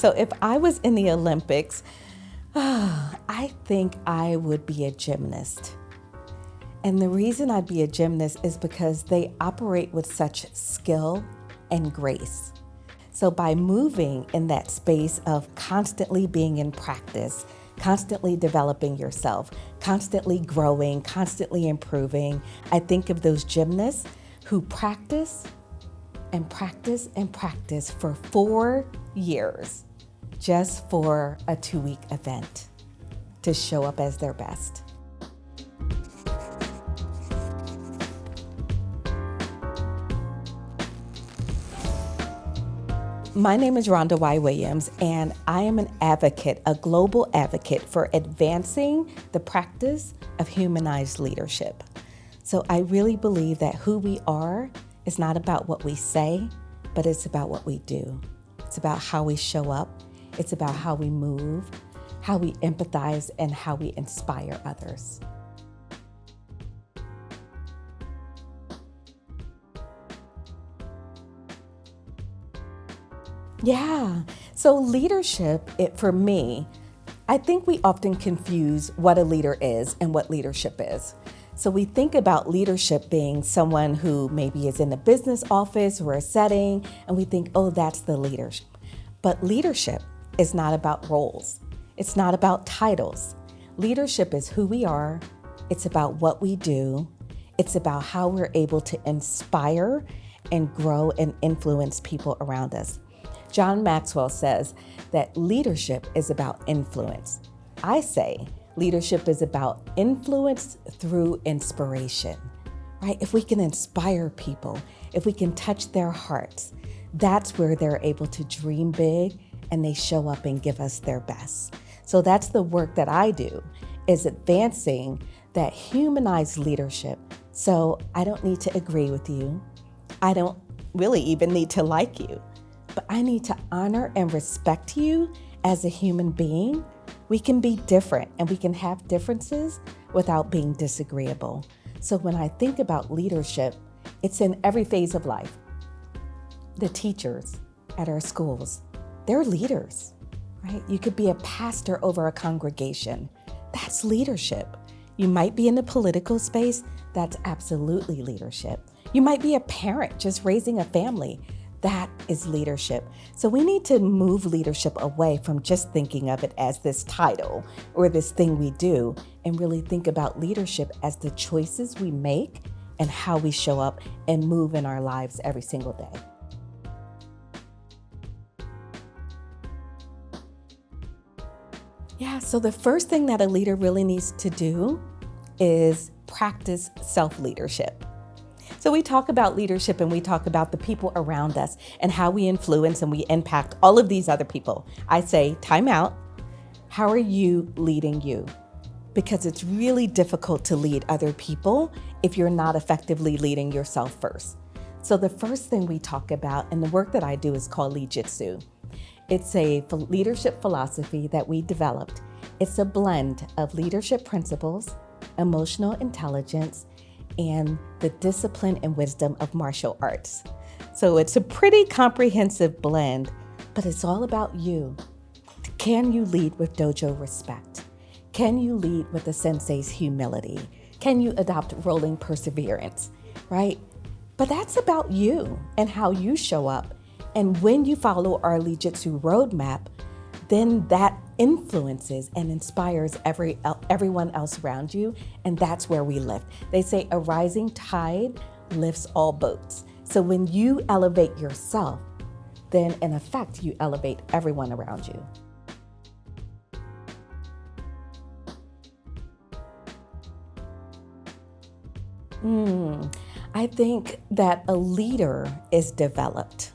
So if I was in the Olympics, I think I would be a gymnast. And the reason I'd be a gymnast is because they operate with such skill and grace. So by moving in that space of constantly being in practice, constantly developing yourself, constantly growing, constantly improving, I think of those gymnasts who practice and practice and practice for 4 years just for a 2-week event to show up as their best. My name is Rhonda Y. Williams, and I am an advocate, a global advocate for advancing the practice of humanized leadership. So I really believe that who we are is not about what we say, but it's about what we do. It's about how we show up. It's about how we move, how we empathize, and how we inspire others. Yeah. So leadership, for me, I think we often confuse what a leader is and what leadership is. So we think about leadership being someone who maybe is in a business office or a setting, and we think, oh, that's the leadership. But leadership is not about roles. It's not about titles. Leadership is who we are. It's about what we do. It's about how we're able to inspire and grow and influence people around us. John Maxwell says that leadership is about influence. I say leadership is about influence through inspiration, right? If we can inspire people, if we can touch their hearts, that's where they're able to dream big and they show up and give us their best. So that's the work that I do, is advancing that humanized leadership. So I don't need to agree with you. I don't really even need to like you. But I need to honor and respect you as a human being. We can be different and we can have differences without being disagreeable. So when I think about leadership, it's in every phase of life. The teachers at our schools, they're leaders, right? You could be a pastor over a congregation. That's leadership. You might be in the political space. That's absolutely leadership. You might be a parent just raising a family. That is leadership. So we need to move leadership away from just thinking of it as this title or this thing we do, and really think about leadership as the choices we make and how we show up and move in our lives every single day. Yeah, so the first thing that a leader really needs to do is practice self-leadership. So we talk about leadership and we talk about the people around us and how we influence and we impact all of these other people. I say, time out. How are you leading you? Because it's really difficult to lead other people if you're not effectively leading yourself first. So the first thing we talk about, and the work that I do, is called Lead Jitsu. It's a leadership philosophy that we developed. It's a blend of leadership principles, emotional intelligence, and the discipline and wisdom of martial arts. So it's a pretty comprehensive blend, but it's all about you. Can you lead with dojo respect? Can you lead with the sensei's humility? Can you adopt rolling perseverance, right? But that's about you and how you show up. And when you follow our Lead Jitsu roadmap, then that influences and inspires everyone else around you, and that's where we lift. They say a rising tide lifts all boats. So when you elevate yourself, then in effect, you elevate everyone around you. I think that a leader is developed,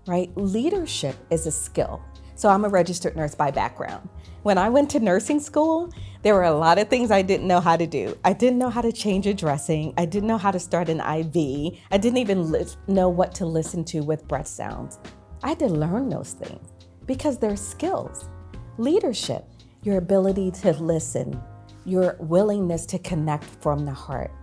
right? Leadership is a skill. So I'm a registered nurse by background. When I went to nursing school, there were a lot of things I didn't know how to do. I didn't know how to change a dressing. I didn't know how to start an IV. I didn't even know what to listen to with breath sounds. I had to learn those things because they're skills. Leadership, your ability to listen, your willingness to connect from the heart,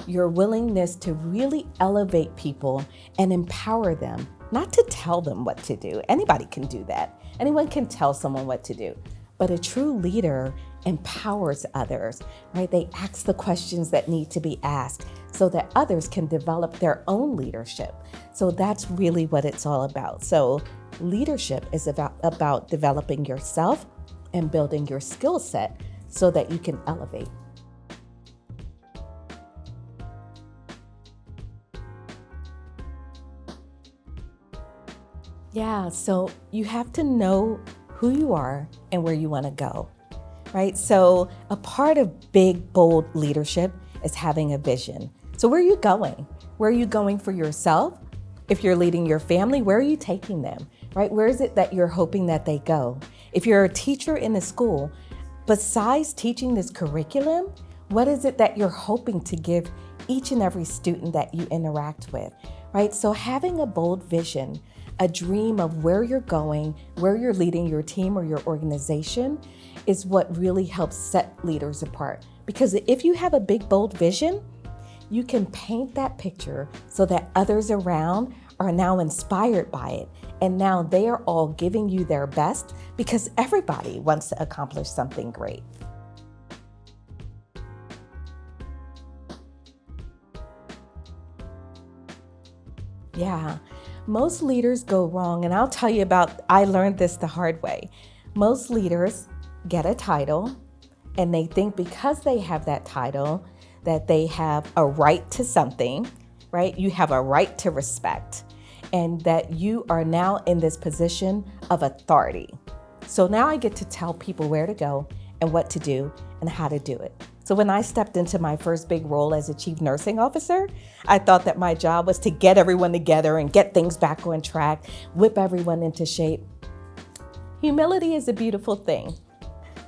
your willingness to really elevate people and empower them, not to tell them what to do. Anybody can do that, Anyone can tell someone what to do. But a true leader empowers others, right? They ask the questions that need to be asked so that others can develop their own leadership. So that's really what it's all about. So leadership is about developing yourself and building your skill set so that you can elevate. Yeah, so you have to know who you are and where you want to go, right? So a part of big, bold leadership is having a vision. So where are you going? Where are you going for yourself? If you're leading your family, where are you taking them, right? Where is it that you're hoping that they go? If you're a teacher in a school, besides teaching this curriculum, what is it that you're hoping to give each and every student that you interact with, right? So having a bold vision, a dream of where you're going, where you're leading your team or your organization is what really helps set leaders apart. Because if you have a big, bold vision, you can paint that picture so that others around are now inspired by it. And now they are all giving you their best because everybody wants to accomplish something great. Yeah, most leaders go wrong. And I'll tell you I learned this the hard way. Most leaders get a title and they think because they have that title that they have a right to something, right? You have a right to respect and that you are now in this position of authority. So now I get to tell people where to go and what to do and how to do it. So when I stepped into my first big role as a chief nursing officer, I thought that my job was to get everyone together and get things back on track, whip everyone into shape. Humility is a beautiful thing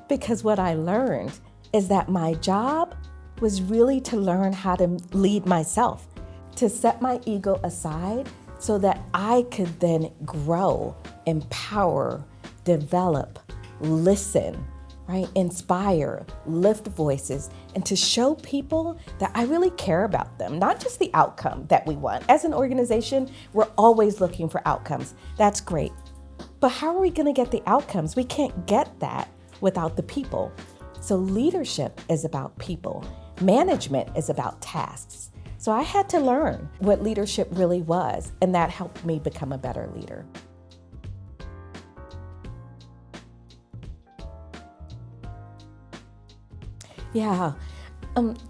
because what I learned is that my job was really to learn how to lead myself, to set my ego aside so that I could then grow, empower, develop, listen, right? Inspire, lift voices, and to show people that I really care about them, not just the outcome that we want. As an organization, we're always looking for outcomes. That's great. But how are we going to get the outcomes? We can't get that without the people. So leadership is about people. Management is about tasks. So I had to learn what leadership really was, and that helped me become a better leader. Yeah,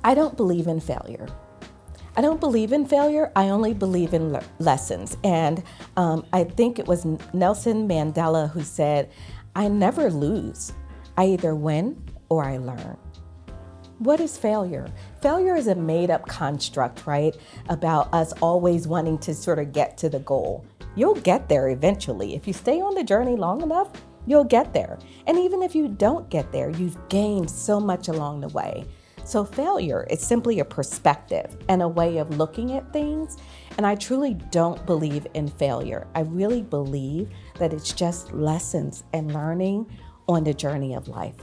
I don't believe in failure. I don't believe in failure. I only believe in lessons. And I think it was Nelson Mandela who said, I never lose. I either win or I learn. What is failure? Failure is a made-up construct, right? About us always wanting to sort of get to the goal. You'll get there eventually. If you stay on the journey long enough, you'll get there. And even if you don't get there, you've gained so much along the way. So failure is simply a perspective and a way of looking at things. And I truly don't believe in failure. I really believe that it's just lessons and learning on the journey of life.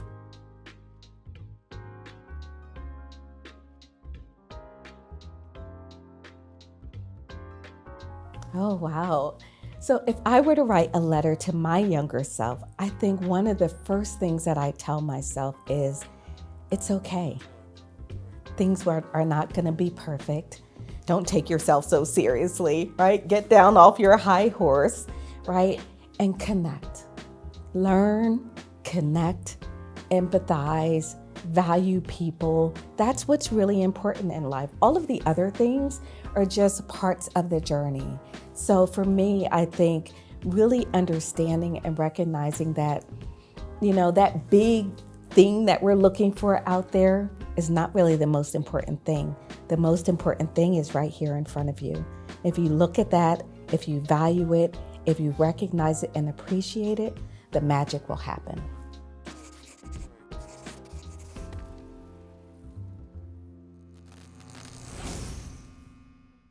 Oh, wow. So if I were to write a letter to my younger self, I think one of the first things that I tell myself is, it's okay. Things are not going to be perfect. Don't take yourself so seriously, right? Get down off your high horse, right? And connect. Learn, connect, empathize, value people. That's what's really important in life. All of the other things are just parts of the journey. So for me, I think really understanding and recognizing that, that big thing that we're looking for out there is not really the most important thing. The most important thing is right here in front of you. If you look at that, if you value it, if you recognize it and appreciate it, the magic will happen.